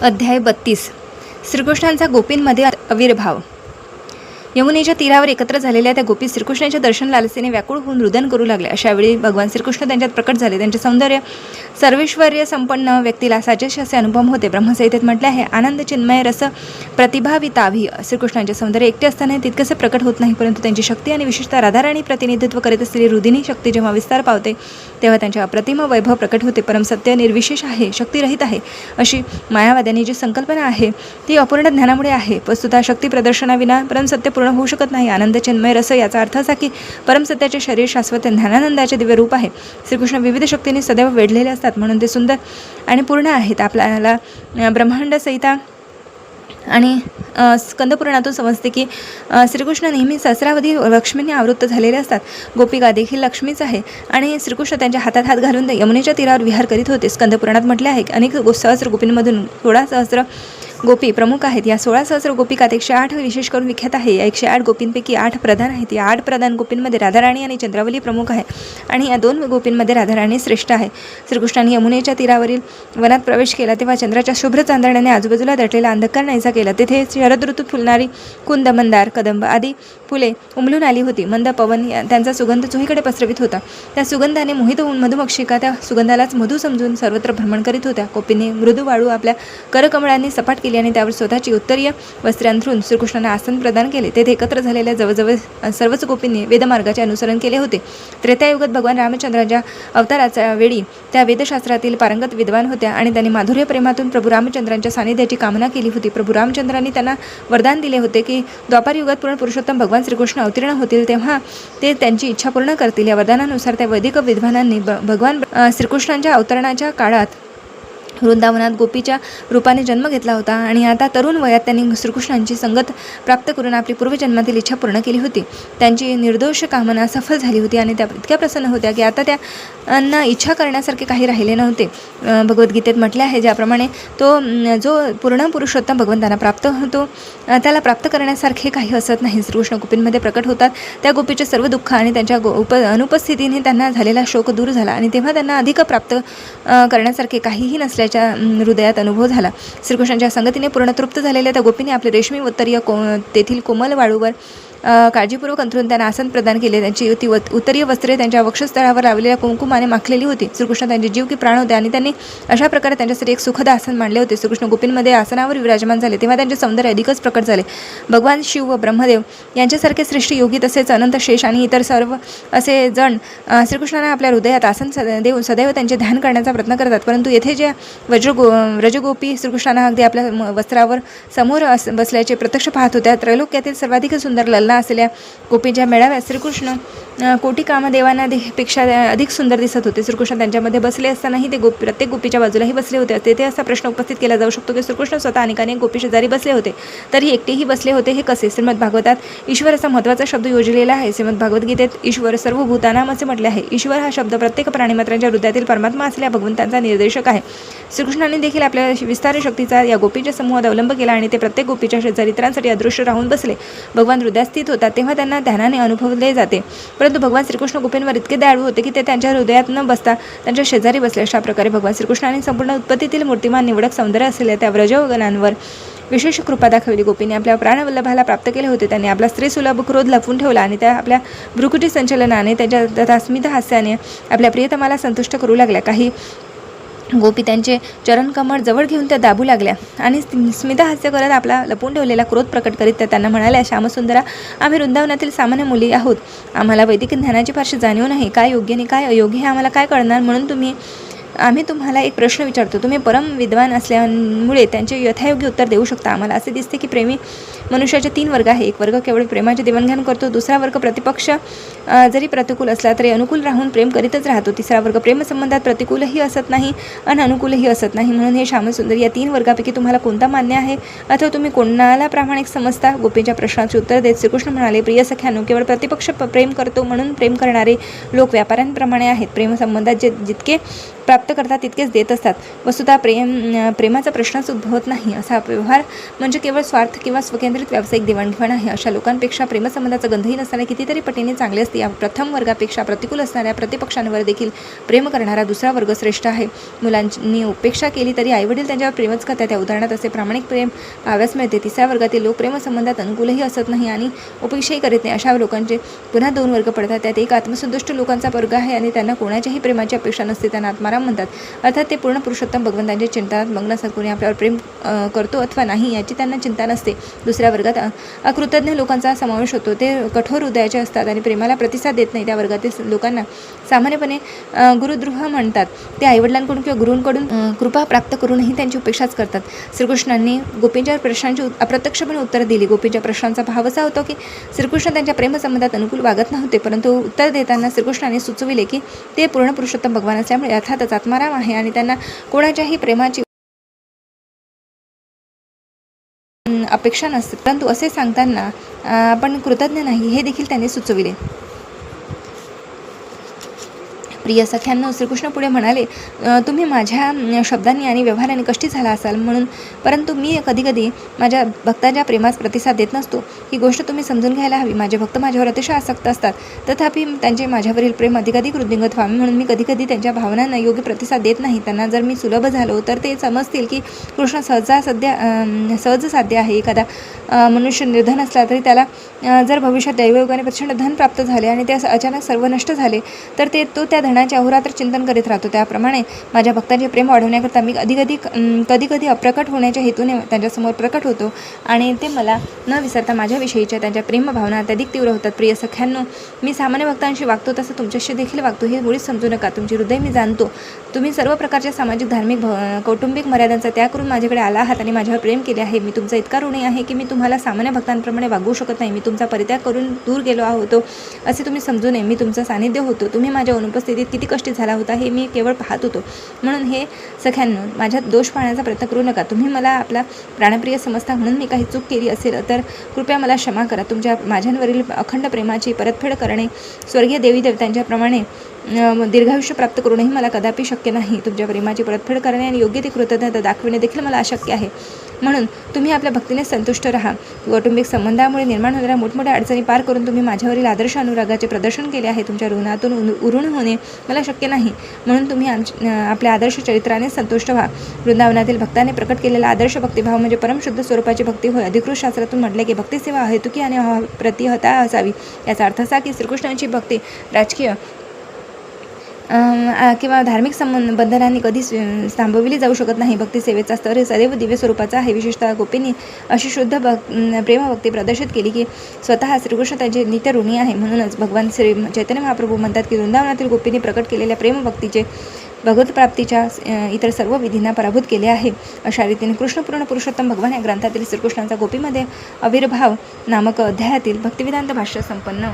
अध्याय 32. श्रीकृष्णांचा गोपींमध्ये आविर्भाव. यमुनेच्या तीरावर एकत्र झालेल्या त्या गोपी श्रीकृष्णाच्या दर्शन लालसेने व्याकुळ होऊन रुदन करू लागल्या. अशावेळी भगवान श्रीकृष्ण त्यांच्यात प्रकट झाले. त्यांचे सौंदर्य सर्वैश्वर्य संपन्न व्यक्तीला साजेसे असे अनुभव होते. ब्रह्मसंहितेत म्हटले आहे, आनंद चिन्मय रस प्रतिभाविताभी. श्रीकृष्णांचे सौंदर्य एकटे असताना तितकसे प्रकट होत नाही, परंतु त्यांची शक्ती आणि विशेषतः राधाराणी प्रतिनिधित्व करीत असलेली रुदिनी शक्ती जेव्हा विस्तार पावते तेव्हा त्यांचे अप्रतिम वैभव प्रकट होते. परमसत्य निर्विशेष आहे, शक्तिरहित आहे अशी मायावाद्यांनी जी संकल्पना आहे ती अपूर्ण ज्ञानामुळे आहे. वस्तुतः शक्ती प्रदर्शनाविना परमसत्य पूर्ण होऊ शकत नाही. आनंद चिन्मय रस याचा अर्थ असा की परमसत्याचे शरीर शाश्वत ज्ञानानंदाचे दिव्य रूप आहे. श्रीकृष्ण विविध शक्तींनी सदैव वेढलेले असतात म्हणून ते सुंदर आणि पूर्ण आहेत. आपल्याला ब्रह्मांड संहिता आणि स्कंदपुराणातून समजते की श्रीकृष्ण नेहमी सहस्रावधी लक्ष्मींनी आवृत्त झालेले असतात. गोपिका देखील लक्ष्मीच आहे आणि श्रीकृष्ण त्यांच्या हातात हात घालून यमुनेच्या तीरावर विहार करीत होते. स्कंदपुराणात म्हटले आहे की अनेक सहस्र गोपींमधून 16 सहस्र गोपी प्रमुख आहेत. या 16 सहस्र गोपिकात 108 विशेष करून विख्यात आहे. या 108 गोपींपैकी 8 प्रधान आहेत. या 8 प्रधान गोपींमध्ये राधाराणी आणि चंद्रावली प्रमुख आहे आणि या 2 गोपींमध्ये राधाराणी श्रेष्ठ आहे. श्रीकृष्णाने यमुनेच्या तीरावरील वनात प्रवेश केला तेव्हा चंद्राच्या शुभ्र चांदण्याने आजूबाजूला दटलेला अंधकार नाहीसा केला. तेथे शरद ऋतूत फुलणारी कुंद, मंदार, कदंब आदी फुले उमलून आली होती. मंद पवन त्यांचा सुगंध चोहीकडे पसरवित होता. त्या सुगंधाने मोहित होऊन मधुमक्षिका त्या सुगंधालाच मधु समजून सर्वत्र भ्रमण करीत होत्या. गोपींनी मृदू वाळू आपल्या करकमळांनी सपाट केली आणि त्यावर स्वतःची उत्तरीय वस्त्रे अंथरून श्रीकृष्णांना आसन प्रदान केले. तेथे एकत्र झालेल्या जवळजवळ सर्वच गोपींनी वेदमार्गाचे अनुसरण केले होते. त्रेतायुगात भगवान रामचंद्राच्या अवताराच्या वेळी त्या वेदशास्त्रातील पारंगत विद्वान होत्या आणि त्यांनी माधुर्य प्रेमातून प्रभू रामचंद्रांच्या सानिध्याची कामना केली होती. प्रभू रामचंद्रांनी त्यांना वरदान दिले होते की द्वापार युगात पूर्ण पुरुषोत्तम भगवान श्रीकृष्ण अवतीर्ण होतील तेव्हा ते त्यांची इच्छा पूर्ण करतील. या वरदानानुसार त्या वैदिक विद्वानांनी भगवान श्रीकृष्णांच्या अवतरणाच्या काळात वृंदावनात गोपीच्या रूपाने जन्म घेतला होता आणि आता तरुण वयात त्यांनी श्रीकृष्णांची संगत प्राप्त करून आपली पूर्वजन्मातील इच्छा पूर्ण केली होती. त्यांची निर्दोष कामना सफल झाली होती आणि त्या इतक्या प्रसन्न होत्या की आता त्यांना इच्छा करण्यासारखे काही राहिले नव्हते. भगवद्गीतेत म्हटले आहे, ज्याप्रमाणे तो जो पूर्ण पुरुषोत्तम भगवंतांना प्राप्त होतो त्याला प्राप्त करण्यासारखे काही असत नाही. श्रीकृष्ण गोपींमध्ये प्रकट होतात. त्या गोपीचे सर्व दुःख आणि त्यांच्या अनुपस्थितीने त्यांना झालेला शोक दूर झाला आणि तेव्हा त्यांना अधिक प्राप्त करण्यासारखे काहीही नसल्याच्या हृदयात अनुभव झाला. श्रीकृष्णांच्या संगतीने पूर्ण तृप्त झालेल्या त्या गोपीने आपले रेशमी उत्तरीय तेथील कोमल वाळूवर काळजीपूर्वक अंथरून त्यांना आसन प्रदान केले. त्यांची उत्तरीय वस्त्रे त्यांच्या वक्षस्थळावर लावलेल्या कुंकुमाने माखलेली होती. श्रीकृष्ण त्यांचे जीव की प्राण होते आणि त्यांनी अशा प्रकारे त्यांच्यासाठी एक सुखद आसन मांडले होते. श्रीकृष्ण गोपींमध्ये आसनावर विराजमान झाले तेव्हा त्यांचे सौंदर्य अधिकच प्रकट झाले. भगवान शिव व ब्रह्मदेव यांच्यासारखे श्रेष्ठ योगी तसेच अनंत शेष आणि इतर सर्व असे जण श्रीकृष्णांना आपल्या हृदयात आसन देऊन सदैव त्यांचे ध्यान करण्याचा प्रयत्न करतात. परंतु येथे ज्या व्रजगोपी श्रीकृष्णांना अगदी आपल्या वस्त्रावर समोर बसल्याचे प्रत्यक्ष पाहत होत्या. त्रैलोक्यातील सर्वाधिक सुंदर ललना असलेल्या गोपीच्या मेळाव्यात श्रीकृष्ण कोटी कामदेवांना पेक्षा अधिक सुंदर दिसत होते. श्रीकृष्ण त्यांच्यामध्ये बसले असतानाही ते प्रत्येक गोपीच्या बाजूलाही बसले होते. तेथे असा प्रश्न उपस्थित केला जाऊ शकतो की श्रीकृष्ण स्वतः अनेकानेक गोपी शेजारी बसले होते तरी एकटेही बसले होते हे कसे? श्रीमद भागवतात ईश्वर असा महत्त्वाचा शब्द योजलेला आहे. श्रीमद भागवद्गीतेत ईश्वर सर्व भूतानाम असे म्हटले आहे. ईश्वर हा शब्द प्रत्येक प्राणीमात्रांच्या हृदयातील परमात्मा असलेल्या भगवंतांचा निर्देशक आहे. श्रीकृष्णांनी देखील आपल्या विस्तार शक्तीचा या गोपीच्या समूहात अवलंब केला आणि ते प्रत्येक गोपीच्या शेजारी इतरांसाठी अदृश्य राहून बसले. भगवान हृदयात स्थित होता तेव्हा त्यांना ध्यानाने अनुभवले जाते. परंतु भगवान श्रीकृष्ण गोपींवर इतके दयाळू होते की ते त्यांच्या हृदयात न बसता त्यांच्या शेजारी बसले. अशा प्रकारे भगवान श्रीकृष्णांनी संपूर्ण उत्पत्तीतील मूर्तिमान निवडक सौंदर्य असलेल्या त्या व्रजगणांवर विशेष कृपा दाखवली. गोपींनी आपल्या प्राणवल्लभाला प्राप्त केले होते. त्यांनी आपला स्त्रीसुलभ क्रोध लपवून ठेवला आणि त्या आपल्या भ्रुकुटी संचलनाने त्यांच्या तथा स्मित हास्याने आपल्या प्रियतमाला संतुष्ट करू लागल्या. काही गोपी त्यांचे चरणकमळ जवळ घेऊन त्या दाबू लागल्या आणि स्मितहास्य करत आपला लपून ठेवलेला क्रोध प्रकट करीत त्या त्यांना म्हणाल्या, श्यामसुंदरा, आम्ही वृंदावनातील सामान्य मुली आहोत. आम्हाला वैदिक ज्ञानाची फारशी जाणीव नाही. काय योग्य आणि काय अयोग्य हे आम्हाला काय कळणार? म्हणून आम्ही तुम्हाला एक प्रश्न विचारतो. तुम्ही परम विद्वान असल्यामुळे त्यांचे यथायोग्य उत्तर देऊ शकता. आम्हाला असे दिसते की प्रेमी मनुष्याचे 3 वर्ग आहे. एक वर्ग केवळ प्रेमाचे देवाणघेवाण करतो. दुसरा वर्ग प्रतिपक्ष जरी प्रतिकूल असला तरी अनुकूल राहून प्रेम करीतच राहतो. तिसरा वर्ग प्रेमसंबंधात प्रतिकूलही असत नाही आणि अनुकूलही असत नाही. म्हणून हे श्यामसुंदर, या 3 वर्गापैकी तुम्हाला कोणता मान्य आहे अथवा तुम्ही कोणाला प्रामाणिक समजता? गोपींच्या प्रश्नाचे उत्तर देत श्रीकृष्ण म्हणाले, प्रिय सख्यानो, केवळ प्रतिपक्ष प्रेम करतो म्हणून प्रेम करणारे लोक व्यापाऱ्यांप्रमाणे आहेत. प्रेमसंबंधात जितके प्राप्त प्राप्त करतात तितकेच देत असतात. वस्तुतः प्रेमाचा प्रश्नच उद्भवत नाही. असा व्यवहार म्हणजे केवळ स्वार्थ किंवा स्वकेंद्रित व्यावसायिक देवाणघेवाण आहे. अशा लोकांपेक्षा प्रेमसंबंधाचा गंधही नसणारे कितीतरी पटीने चांगले असते. या प्रथम वर्गापेक्षा प्रतिकूल असणाऱ्या प्रतिपक्षांवर देखील प्रेम करणारा दुसरा वर्ग श्रेष्ठ आहे. मुलांनी उपेक्षा केली तरी आईवडील त्यांच्यावर प्रेमच करतात. त्या उदाहरणात असे प्रामाणिक प्रेम पाहावयास मिळते. तिसऱ्या वर्गातील लोक प्रेमसंबंधात अनुकूलही असत नाही आणि उपेक्षाही करीत नाही. अशा लोकांचे पुन्हा दोन वर्ग पडतात. त्यात एक आत्मसंतुष्ट लोकांचा वर्ग आहे आणि त्यांना कोणाच्याही प्रेमाची अपेक्षा नसते. त्यांना आत्माराम म्हणतात. अर्थात ते पूर्ण पुरुषोत्तम भगवंतांच्या चिंतनात मग्न असतात. कोणी आपल्यावर प्रेम करतो अथवा नाही याची त्यांना चिंता नसते. दुसऱ्या वर्गात अकृतज्ञ लोकांचा समावेश होतो. ते कठोर हृदयाचे असतात आणि प्रेमाला प्रतिसाद देत नाही. त्या वर्गातील लोकांना सामान्यपणे गुरुद्रोह म्हणतात. ते आईवडिलांकडून किंवा गुरूंकडून कृपा प्राप्त करूनही त्यांची उपेक्षाच करतात. श्रीकृष्णांनी गोपींच्या प्रश्नांची अप्रत्यक्षपणे उत्तर दिली. गोपींच्या प्रश्नांचा भाव असा होता की श्रीकृष्ण त्यांच्या प्रेमसंबंधात अनुकूल वागत नव्हते, परंतु उत्तर देताना श्रीकृष्णाने सुचविले की ते पूर्ण पुरुषोत्तम भगवान असल्यामुळे अर्थातच आत्माराम आहे आणि त्यांना कोणाच्याही प्रेमाची अपेक्षा नसते. परंतु असे सांगताना आपण कृतज्ञ नाही हे देखील त्यांनी सुचविले. प्रिय सख्यांनो, श्रीकृष्ण पुढे म्हणाले, तुम्ही माझ्या शब्दांनी आणि व्यवहाराने कष्टी झाला असाल म्हणून, परंतु मी कधीकधी माझ्या भक्तांच्या प्रेमास प्रतिसाद देत नसतो. ही गोष्ट तुम्ही समजून घ्यायला हवी. माझे भक्त माझ्यावर अतिशय आसक्त असतात, तथापि त्यांचे माझ्यावरील प्रेम अधिकाधिक वृद्धिंगत व्हावे म्हणून मी कधीकधी त्यांच्या भावनांना योग्य प्रतिसाद देत नाही. त्यांना जर मी सुलभ झालो तर ते समजतील की कृष्ण सहज साध्य आहे. एखादा मनुष्य निर्धन असला तरी त्याला जर भविष्यात दैवयोगाने प्रचंड धन प्राप्त झाले आणि ते अचानक सर्व नष्ट झाले तर तो त्या धनाचे अहोरात्र चिंतन करीत राहतो. त्याप्रमाणे माझ्या भक्तांचे प्रेम वाढवण्याकरता मी कधी अप्रकट होण्याच्या हेतूने त्यांच्यासमोर प्रकट होतो आणि ते मला न विसरता माझ्याविषयीच्या त्यांच्या प्रेमभावना अत्यधिक तीव्र होतात. प्रिय सख्यांनो, मी सामान्य भक्तांशी वागतो तसं तुमच्याशी देखील वागतो. हे मुळीच समजू नका. तुमचे हृदय मी जाणतो. तुम्ही सर्व प्रकारच्या सामाजिक, धार्मिक, कौटुंबिक मर्यादांचा त्याग करून माझ्याकडे आला आहात आणि माझ्यावर प्रेम केले आहे. मी तुमचा इतका ऋणी आहे की मी तुम्हाला सामान्य भक्तांप्रमाणे वागवू शकत नाही. मी तुमचा परित्याग करून दूर गेलो होतो असे तुम्ही समजू नये. मी तुमचं सानिध्य होतो. तुम्ही माझ्या अनुपस्थितीत किती कष्टी झाला होता हे मी केवळ पाहत होतो. म्हणून हे सख्यांनो, माझ्यात दोष पाहण्याचा प्रयत्न करू नका. तुम्ही मला आपला प्राणप्रिय समजता म्हणून मी काही चूक केली असेल तर कृपया मला क्षमा करा. माझ्यावरील अखंड प्रेमाची परतफेड करणे स्वर्गीय देवी देवतांच्या प्रमाणे दीर्घायुष्य प्राप्त करूनही मला कदापि शक्य नाही. तुमच्या प्रेमाची परतफेड करणे आणि योग्य ती कृतज्ञता दाखविणे देखील मला अशक्य आहे. म्हणून तुम्ही आपल्या भक्तीने संतुष्ट राहा. कौटुंबिक संबंधामुळे निर्माण होणाऱ्या मोठमोठ्या अडचणी पार करून तुम्ही माझ्यावरील आदर्श अनुरागाचे प्रदर्शन केले आहे. तुमच्या ऋणातून उरून होणे मला शक्य नाही. म्हणून तुम्ही आपल्या आदर्श चरित्राने संतुष्ट व्हा. वृंदावनातील भक्ताने प्रकट केलेला आदर्श भक्तिभाव म्हणजे परमशुद्ध स्वरूपाची भक्ती होय. अधिकृत शास्त्रातून म्हटले की भक्तिसेवा अहेतुकी आणि प्रतिहता असावी. याचा अर्थ असा की श्रीकृष्णांची भक्ती राजकीय किंवा धार्मिक बंधनांनी कधी थांबविली जाऊ शकत नाही. भक्तिसेवेचा स्तर सदैव दिव्य स्वरूपाचा आहे. विशेषतः गोपींनी अशी शुद्ध प्रेमभक्ती प्रदर्शित केली की स्वतः श्रीकृष्ण त्यांचे नित्य ऋणी आहे. म्हणूनच भगवान श्री चैतन्य महाप्रभू म्हणतात की वृंदावनातील गोपींनी प्रकट केलेल्या प्रेमभक्तीचे भगवतप्राप्तीच्या इतर सर्व विधींना पराभूत केले आहे. अशा रीतीने कृष्णपूर्ण पुरुषोत्तम भगवान या ग्रंथातील श्रीकृष्णांचा गोपीमध्ये आविर्भाव नामक अध्यायातील भक्तिवेदांत भाष्य संपन्न.